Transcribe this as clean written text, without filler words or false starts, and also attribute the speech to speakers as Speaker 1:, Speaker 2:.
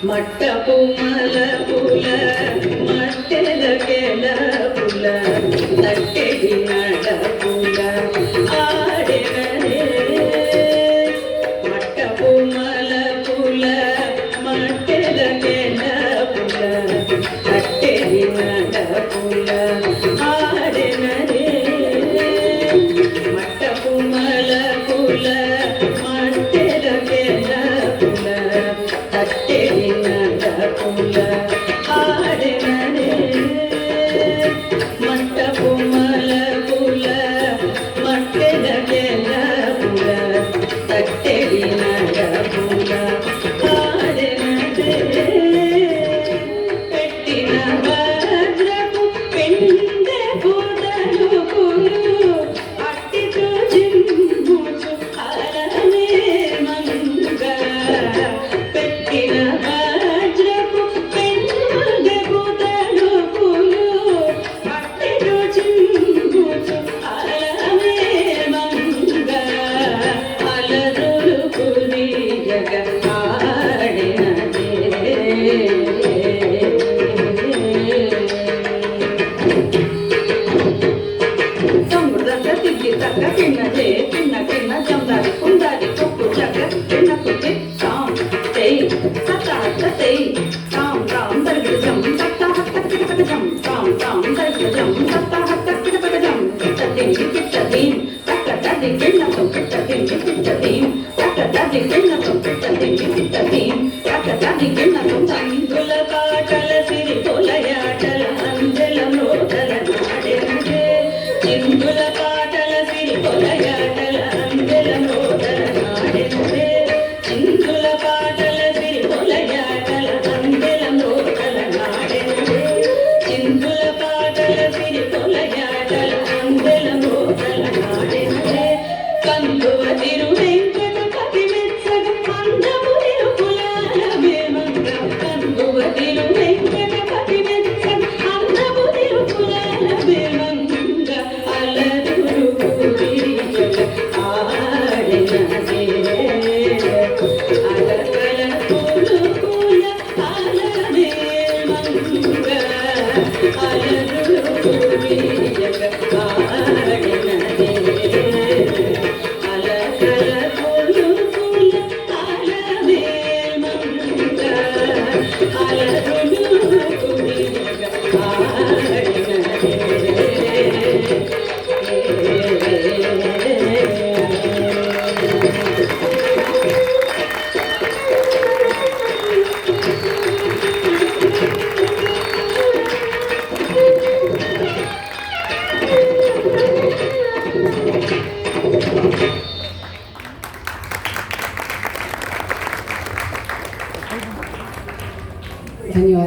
Speaker 1: మట్టపు మలపుల మట్టెల కెలపుల తట్టెడి నడపుల ఆడెనరే మట్టపు మలపుల మట్టెల కెలపుల తట్టెడి నడపుల ఆడెనరే మట్టపు మలపుల మట్టెల కెలపుల తట్టెడి నడపుల ఆడెనరే మట్టపు మలపుల మట్టెల కెలపుల తట్టెడి నడపుల ఆడెనరే పెట్టిన వజ్రపు పెండె బుడలుకులు అట్టితో జిమ్ముచు అలనే మంగ పెట్టిన వజ్రపు పెండె బుడలుకులు అట్టితో జిమ్ముచు అలనే మంగ అలరులుకులు తిగ్గి తగ్గ తిన్నదే తిన్న తిన్న జందారి కుందారి కొప్పు చక్క తిన్న కుట్టి తాం తెయ్ సత్త హత్త తెయ్ తాం తాం తరగడ జం సత్త హత్త కిటపట జం తాం తాం తరగడ జం సత్త హత్త కిటపట జం కిట్ట తిండి కిట్ట దీం తక్క తది కిన్నతో కిట్ట తిండి కిట్ట దీం తక్క తది కిన్నతో కిట్ట తిండి కిట్ట దీం తక్క తది కిన్నతో సంగుల పాటల సిరి పొలయాటల అందెల మోదల నాడెందే చిందుల పాటల సిరి పొలయాటల అందెల మోదల నాడెందే చిందుల పాటల సిరి పొలయాటల అందెల మోదల నాడెందే చిందుల పాటల సిరి పొలయాటల అందెల మోదల నాడెందే కందువ తిరు వెంకటపతి మెచ్చగ అందము తిరుపులాల వేమంగ కందువ తిరు వెంకటపతి మెచ్చగ అందము తిరుపులాల వేమంగ అలరురు విరియగ ఆడినదే అలకల పూలు పూల అలవేమంగ అలరురు విరియగ ఆడినదే అలకల పూలు పూల అలవేమంగ అలరురు విరియగ
Speaker 2: ధన్యవాదాలు.